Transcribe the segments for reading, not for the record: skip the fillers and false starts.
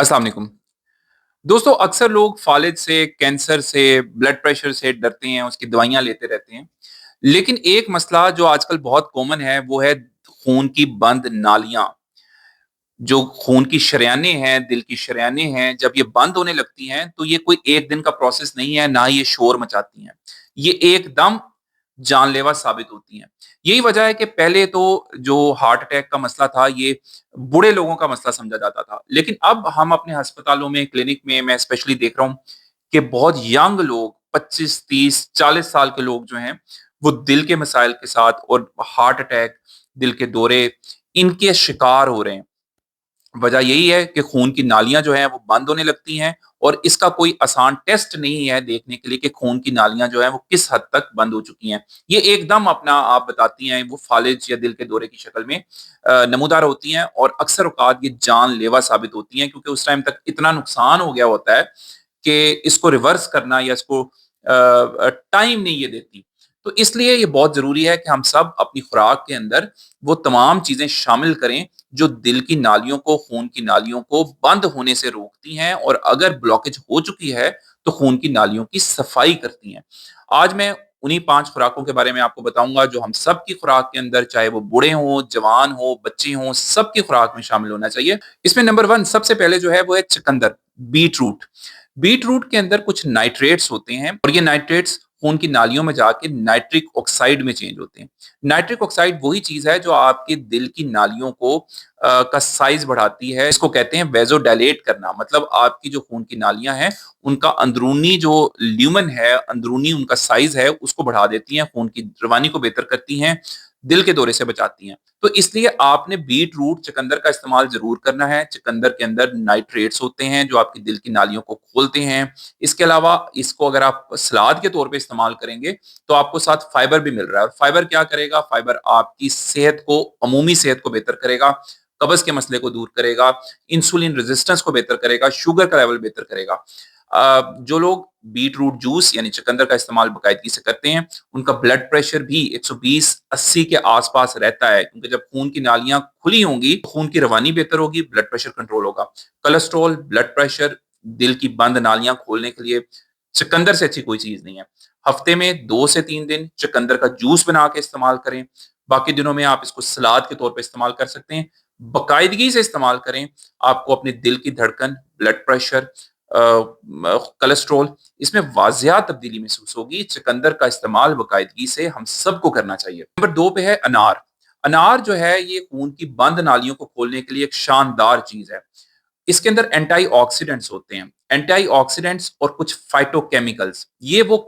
अस्सलाम वालेकुम। दोस्तों, अक्सर लोग फालिज से, कैंसर से, ब्लड प्रेशर से डरते हैं, उसकी दवाइयाँ लेते रहते हैं। लेकिन एक मसला जो आजकल बहुत कॉमन है, वो है खून की बंद नालियाँ। जो खून की शरेयानें हैं, दिल की शरेयानें हैं, जब ये बंद होने लगती हैं, तो ये कोई एक दिन का प्रोसेस नहीं है, ना ही ये शोर मचाती हैं। ये एकदम जानलेवा साबित होती हैं। यही वजह है कि पहले तो जो हार्ट अटैक का मसला था, ये बूढ़े लोगों का मसला समझा जाता था। लेकिन अब हम अपने अस्पतालों में, क्लिनिक में मैं स्पेशली देख रहा हूँ कि बहुत यंग लोग 25, 30, 40 साल के लोग जो हैं, वो दिल के मसाइल के साथ और हार्ट अटैक, दिल के दौरे, इनके शिकार हो रहे हैं। वजह यही है कि खून की नालियाँ जो हैं वो बंद होने लगती हैं और इसका कोई आसान टेस्ट नहीं है देखने के लिए कि खून की नालियाँ जो हैं वो किस हद तक बंद हो चुकी हैं। ये एकदम अपना आप बताती हैं, वो फालिज या दिल के दौरे की शक्ल में नमूदार होती हैं और अक्सर औक़ात ये जानलेवा साबित होती हैं, क्योंकि उस टाइम तक इतना नुकसान हो गया होता है कि इसको रिवर्स करना या इसको टाइम नहीं ये देती। तो इसलिए ये बहुत ज़रूरी है कि हम सब अपनी खुराक के अंदर वो तमाम चीज़ें शामिल करें जो दिल की नालियों को, खून की नालियों को बंद होने से रोकती हैं और अगर ब्लॉकेज हो चुकी है, तो खून की नालियों की सफाई करती हैं। आज मैं उन्हीं 5 खुराकों के बारे में आपको बताऊँगा जो हम सबकी खुराक के अंदर, चाहे वो बूढ़े हों, जवान हों, बच्चे हों, सबकी खुराक में शामिल होना चाहिए। इसमें नंबर 1 सबसे पहले जो है वो है चुकंदर, बीट रूट। बीट रूट के अंदर कुछ नाइट्रेट्स होते हैं और ये नाइट्रेट्स खून की नालियों में जाके नाइट्रिक ऑक्साइड में चेंज होते हैं। नाइट्रिक ऑक्साइड वही चीज़ है जो आपके दिल की नालियों को का साइज़ बढ़ाती है। इसको कहते हैं वैसोडायलेट करना, मतलब आपकी जो खून की नालियाँ हैं, उनका अंदरूनी जो ल्यूमेन है, अंदरूनी उनका साइज़ है, उसको बढ़ा देती हैं, खून की रवानी को बेहतर करती हैं, दिल के दौरे से बचाती हैं। तो इसलिए आपने बीट रूट, चुकंदर का इस्तेमाल ज़रूर करना है। चुकंदर के अंदर नाइट्रेट्स होते हैं जो आपकी दिल की नालियों को खोलते हैं। इसके अलावा इसको अगर आप सलाद के तौर पे इस्तेमाल करेंगे, तो आपको साथ फाइबर भी मिल रहा है और फाइबर क्या करेगा? फाइबर आपकी सेहत को, अमूमी सेहत को बेहतर करेगा, कब्ज़ के मसले को दूर करेगा, इंसुलिन रेजिस्टेंस को बेहतर करेगा, शुगर का लेवल बेहतर करेगा। जो लोग बीट रूट जूस यानी चुकंदर का इस्तेमाल बाकायदगी से करते हैं, उनका ब्लड प्रेशर भी 120-80 के आस-पास रहता है, क्योंकि जब खून की नालियाँ खुली होंगी, तो खून की रवानी बेहतर होगी, ब्लड प्रेशर कंट्रोल होगा। कोलेस्ट्रॉल, ब्लड प्रेशर, दिल की बंद नालियाँ खोलने के लिए चुकंदर से अच्छी कोई चीज़ नहीं है। हफ्ते में 2 से 3 दिन चुकंदर का जूस बना के इस्तेमाल करें। बाकी दिनों में आप इसको सलाद के तौर पे इस्तेमाल कर सकते हैं। बाकायदगी से इस्तेमाल करें, आपको अपने दिल की धड़कन, ब्लड प्रेशर, कोलेस्ट्रॉल, इसमें वाज़िया तब्दीली महसूस होगी। चुकंदर का इस्तेमाल बाकायदगी से हम सबको करना चाहिए। नंबर 2 पे है अनार। अनार जो है ये खून की बंद नालियों को खोलने के लिए एक शानदार चीज़ है। इसके अंदर एंटीऑक्सीडेंट्स होते हैं। एंटीऑक्सीडेंट्स और कुछ फाइटोकेमिकल्स, ये वो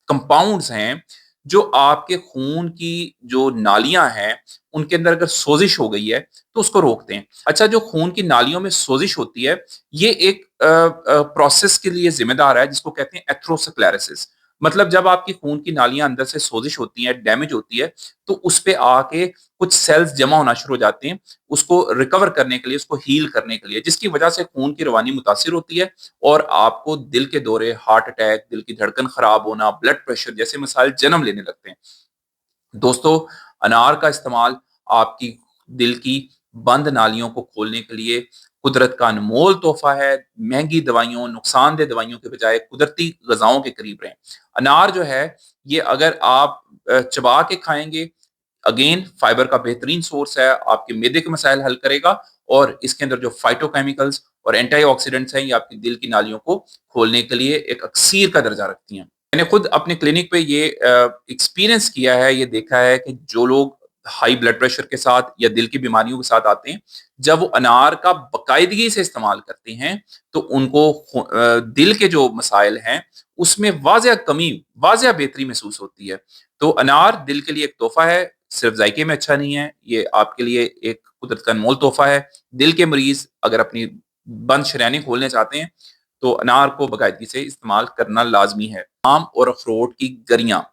कंपाउंड्स हैं जो आपके खून की जो नालियाँ हैं, उनके अंदर अगर सोज़िश हो गई है, तो उसको रोकते हैं। अच्छा, जो खून की नालियों में सोज़िश होती है, ये एक प्रोसेस के लिए ज़िम्मेदार है जिसको कहते हैं एथेरोस्क्लेरोसिस। मतलब जब आपकी खून की नालियाँ अंदर से सोज़िश होती हैं, डैमेज होती है, तो उस पे आके कुछ सेल्स जमा होना शुरू हो जाते हैं, उसको रिकवर करने के लिए, उसको हील करने के लिए, जिसकी वजह से खून की रवानी मुतासिर होती है और आपको दिल के दौरे, हार्ट अटैक, दिल की धड़कन खराब होना, ब्लड प्रेशर जैसे मसाइल जन्म लेने लगते हैं। दोस्तों, अनार का इस्तेमाल आपकी दिल की बंद नालियों को खोलने के लिए कुदरत का अनमोल तोहफ़ा है। महँगी दवाइयों, नुकसानदेह दवाइयों के बजाय कुदरती ग़िज़ाओं के करीब रहें। अनार जो है, ये अगर आप चबा के खाएँगे, अगेन फाइबर का बेहतरीन सोर्स है, आपके मैदे के मसाइल हल करेगा और इसके अंदर जो फाइटोकेमिकल्स और एंटीऑक्सीडेंट्स हैं, ये आपकी दिल की नालियों को खोलने के लिए एक अक्सीर का दर्जा रखती हैं। मैंने खुद अपने क्लिनिक पे ये एक्सपीरियंस किया है, ये देखा है कि जो लोग हाई ब्लड प्रेशर के साथ या दिल की बीमारियों के साथ आते हैं, जब वो अनार का बाकायदगी से इस्तेमाल करते हैं, तो उनको दिल के जो मसाइल हैं, उसमें वाज़िया कमी, वाज़िया बेहतरी महसूस होती है। तो अनार दिल के लिए एक तोहफ़ा है, सिर्फ़ ज़ायके में अच्छा नहीं है, ये आपके लिए एक कुदरत का अनमोल तोहफ़ा है। दिल के मरीज़ अगर अपनी बंद शरेयानें खोलना चाहते हैं, तो अनार को बाकायदगी से इस्तेमाल करना लाज़मी है। बादाम और अखरोट की गरियाँ।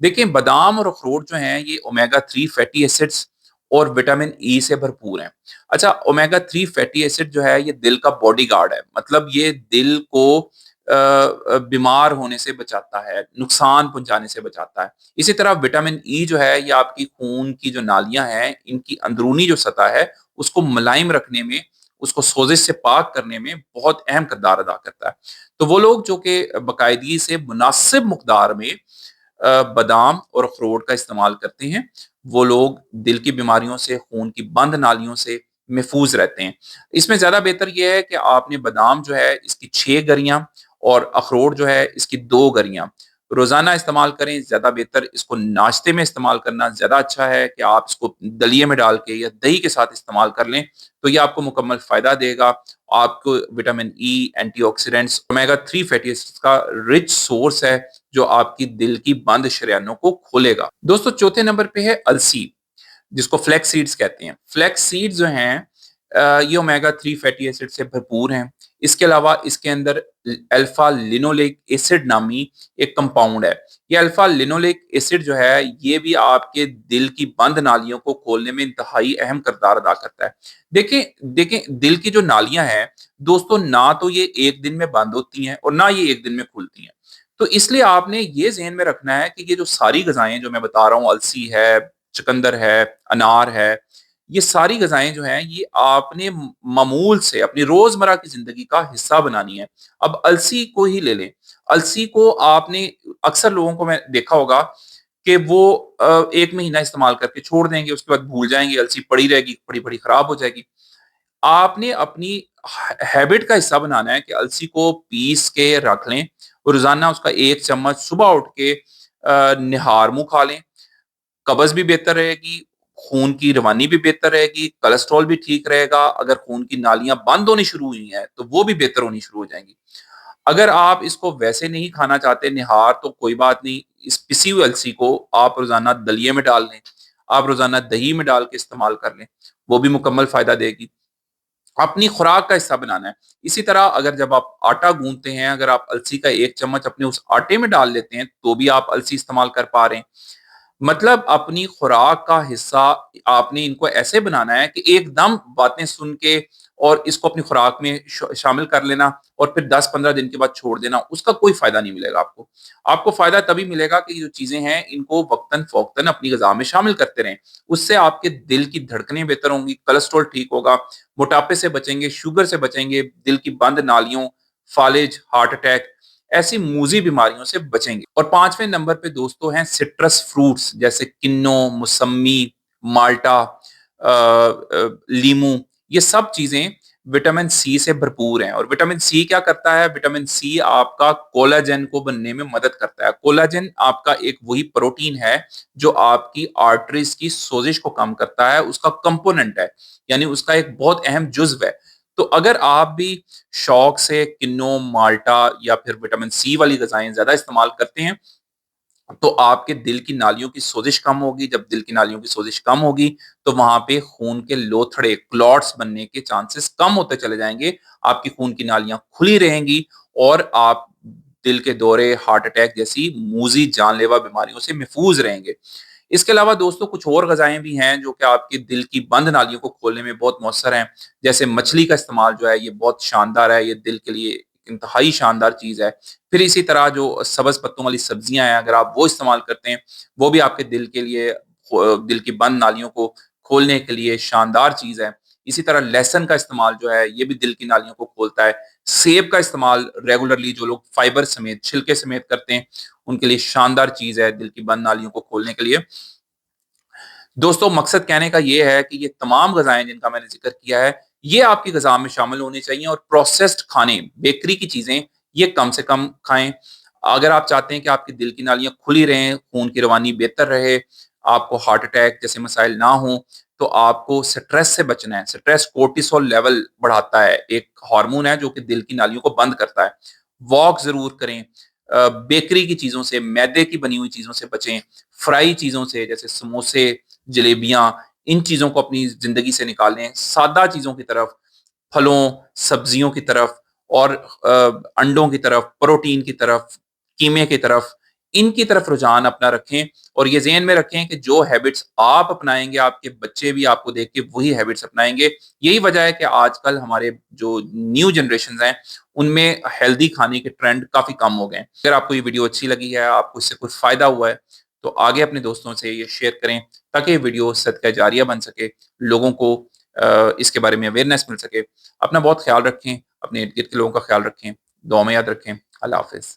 देखिए, बादाम और अखरोट जो हैं, ये ओमेगा 3 फैटी एसिड्स और विटामिन ई से भरपूर हैं। अच्छा, ओमेगा 3 फैटी एसिड जो है, ये दिल का बॉडीगार्ड है। मतलब ये दिल को बीमार होने से बचाता है, नुकसान पहुँचाने से बचाता है। इसी तरह विटामिन ई जो है, ये आपकी खून की जो नालियाँ हैं, इनकी अंदरूनी जो सतह है, उसको मुलायम रखने में उसको सोजिश से पाक करने में बहुत अहम किरदार अदा करता है। तो वो लोग जो कि बाकायदगी से मुनासिब मकदार में बादाम और अखरोट का इस्तेमाल करते हैं, वो लोग दिल की बीमारियों से, खून की बंद नालियों से महफूज रहते हैं। इसमें ज़्यादा बेहतर ये है कि आपने बादाम जो है इसकी 6 गरियाँ और अखरोट जो है इसकी 2 गरियाँ रोज़ाना इस्तेमाल करें, ज़्यादा बेहतर इसको नाश्ते में इस्तेमाल करना ज़्यादा अच्छा है कि आप इसको दलिए में डाल के या दही के साथ इस्तेमाल कर लें, तो ये आपको मुकम्मल फ़ायदा देगा। आपको vitamin E, antioxidants, omega 3 fatty acids का रिच सोर्स है, जो आपकी दिल की बंद शरियानों को खोलेगा। दोस्तों चौथे नंबर पे है अलसी, जिसको फ्लैक्स सीड्स कहते हैं। फ्लैक्स सीड्स जो हैं ये ओमेगा 3 फैटी एसिड से भरपूर हैं। इसके अलावा इसके अंदर अल्फा लिनोलेक एसिड नामी एक कंपाउंड है। ये अल्फा लिनोलेक एसिड जो है ये भी आपके दिल की बंद नालियों को खोलने में इंतहाई अहम किरदार अदा करता है। देखें देखें दिल की जो नालियां हैं दोस्तों, ना तो ये एक दिन में बंद होती हैं और ना ये एक दिन में खुलती हैं। तो इसलिए आपने ये ज़हन में रखना है कि ये जो सारी ग़िज़ाएँ जो मैं बता रहा हूँ, अलसी है, चुकंदर है, अनार है, ये सारी ग़िज़ाएँ जो हैं ये आपने मामूल से अपनी रोज़मर्रा की ज़िंदगी का हिस्सा बनानी है। अब अलसी को ही ले लें, अलसी को आपने अक्सर लोगों को मैं देखा होगा कि वो 1 महीना इस्तेमाल करके छोड़ देंगे, उसके बाद भूल जाएँगे, अलसी पड़ी रहेगी, पड़ी-पड़ी खराब हो जाएगी। आपने अपनी हैबिट का हिस्सा बनाना है कि अलसी को पीस के रख लें और रोज़ाना उसका 1 चम्मच सुबह उठ के निहार मुँह खा लें। कब्ज़ भी बेहतर रहेगी, खून की रवानी भी बेहतर रहेगी, कोलेस्ट्रॉल भी ठीक रहेगा। अगर खून की नालियाँ बंद होनी शुरू हुई हैं, तो वो भी बेहतर होनी शुरू हो जाएँगी। अगर आप इसको वैसे नहीं खाना चाहते निहार, तो कोई बात नहीं, इस पिसी हुई अलसी को आप रोज़ाना दलिए में डाल लें, आप रोज़ाना दही में डाल के इस्तेमाल कर लें, वो भी मुकम्मल फ़ायदा देगी। अपनी खुराक का हिस्सा बनाना है। इसी तरह अगर जब आप आटा गूँथते हैं, अगर आप अलसी का 1 चम्मच अपने उस आटे में डाल लेते हैं, तो भी आप अलसी इस्तेमाल कर पा रहे हैं। मतलब अपनी खुराक का हिस्सा आपने इनको ऐसे बनाना है कि एकदम बातें सुन के और इसको अपनी खुराक में शामिल कर लेना और फिर 10-15 दिन के बाद छोड़ देना, उसका कोई फ़ायदा नहीं मिलेगा आपको। आपको फ़ायदा तभी मिलेगा कि ये जो चीज़ें हैं, इनको वक़्तन-फ़ौक़्तन अपनी ग़िज़ा में शामिल करते रहें। उससे आपके दिल की धड़कनें बेहतर होंगी, कोलेस्ट्रॉल ठीक होगा, मोटापे से बचेंगे, शुगर से बचेंगे, दिल की बंद नालियों, फालिज, हार्ट अटैक, ऐसी मूज़ी बीमारियों से बचेंगे। और 5वें नंबर पे दोस्तों हैं सिट्रस फ्रूट्स, जैसे किन्नू, मौसम्मी, माल्टा, लीमू, ये सब चीज़ें विटामिन सी से भरपूर हैं। और विटामिन सी क्या करता है? विटामिन सी आपका कोलाजन को बनने में मदद करता है। कोलाजन आपका एक वही प्रोटीन है जो आपकी आर्टरीज़ की सोज़िश को कम करता है, उसका कंपोनेंट है, यानी उसका एक बहुत अहम जुज़्व है। तो अगर आप भी शौक से किन्नू, माल्टा या फिर विटामिन सी वाली ग़िज़ाएँ ज़्यादा इस्तेमाल करते हैं, तो आपके दिल की नालियों की सोजिश कम होगी। जब दिल की नालियों की सोजिश कम होगी, तो वहाँ पे खून के लोथड़े, क्लॉट्स बनने के चांसेस कम होते चले जाएँगे। आपकी खून की नालियाँ खुली रहेंगी और आप दिल के दौरे, हार्ट अटैक जैसी मूज़ी जानलेवा बीमारियों से महफूज़ रहेंगे। इसके अलावा दोस्तों कुछ और ग़िज़ाएँ भी हैं जो कि आपके दिल की बंद नालियों को खोलने में बहुत मौसर हैं। जैसे मछली का इस्तेमाल जो है ये बहुत शानदार है, ये दिल के लिए इंतहाई शानदार चीज़ है। फिर इसी तरह जो सब्ज़ पत्तों वाली सब्जियाँ हैं, अगर आप वो इस्तेमाल करते हैं, वो भी आपके दिल के लिए दिल की बंद नालियों को खोलने के लिए शानदार चीज़ है। इसी तरह लहसुन का इस्तेमाल जो है, ये भी दिल की नालियों को खोलता है। सेब का इस्तेमाल रेगुलरली जो लोग फाइबर समेत, छिलके समेत करते हैं, उनके लिए शानदार चीज़ है दिल की बंद नालियों को खोलने के लिए। दोस्तों मकसद कहने का ये है कि ये तमाम ग़िज़ाएँ जिनका मैंने ज़िक्र किया है, ये आपकी ग़िज़ा में शामिल होनी चाहिए और प्रोसेस्ड खाने, बेकरी की चीज़ें, ये कम से कम खाएँ। अगर आप चाहते हैं कि आपकी दिल की नालियाँ खुली रहें, खून की रवानी बेहतर रहे, आपको हार्ट अटैक जैसे मसाइल ना हों, तो आपको स्ट्रेस से बचना है। स्ट्रेस कोर्टिसोल लेवल बढ़ाता है, एक हार्मोन है जो कि दिल की नालियों को बंद करता है। वॉक ज़रूर करें। बेकरी की चीज़ों से, मैदे की बनी हुई चीज़ों से बचें। फ्राई चीज़ों से जैसे समोसे, जलेबियाँ, इन चीज़ों को अपनी ज़िंदगी से निकालें। सादा चीज़ों की तरफ, फलों, सब्जियों की तरफ और अंडों की तरफ, प्रोटीन की तरफ, कीमे की तरफ, इनकी तरफ रुझान अपना रखें और ये ज़हन में रखें कि जो हैबिट्स आप अपनाएँगे, आपके बच्चे भी आपको देख के वही हैबिट्स अपनाएँगे। यही वजह है कि आजकल हमारे जो न्यू जनरेशन्स हैं, उनमें हेल्दी खाने के ट्रेंड काफ़ी कम हो गए हैं। अगर आपको ये वीडियो अच्छी लगी है, आपको इससे कुछ फ़ायदा हुआ है, तो आगे अपने दोस्तों से ये शेयर करें ताकि ये वीडियो सदका जारिया बन सके, लोगों को اس کے بارے میں اویئرنیس مل سکے۔ اپنا بہت خیال رکھیں، اپنے ارد گرد کے لوگوں کا خیال رکھیں، دعا میں یاد رکھیں۔ اللہ حافظ۔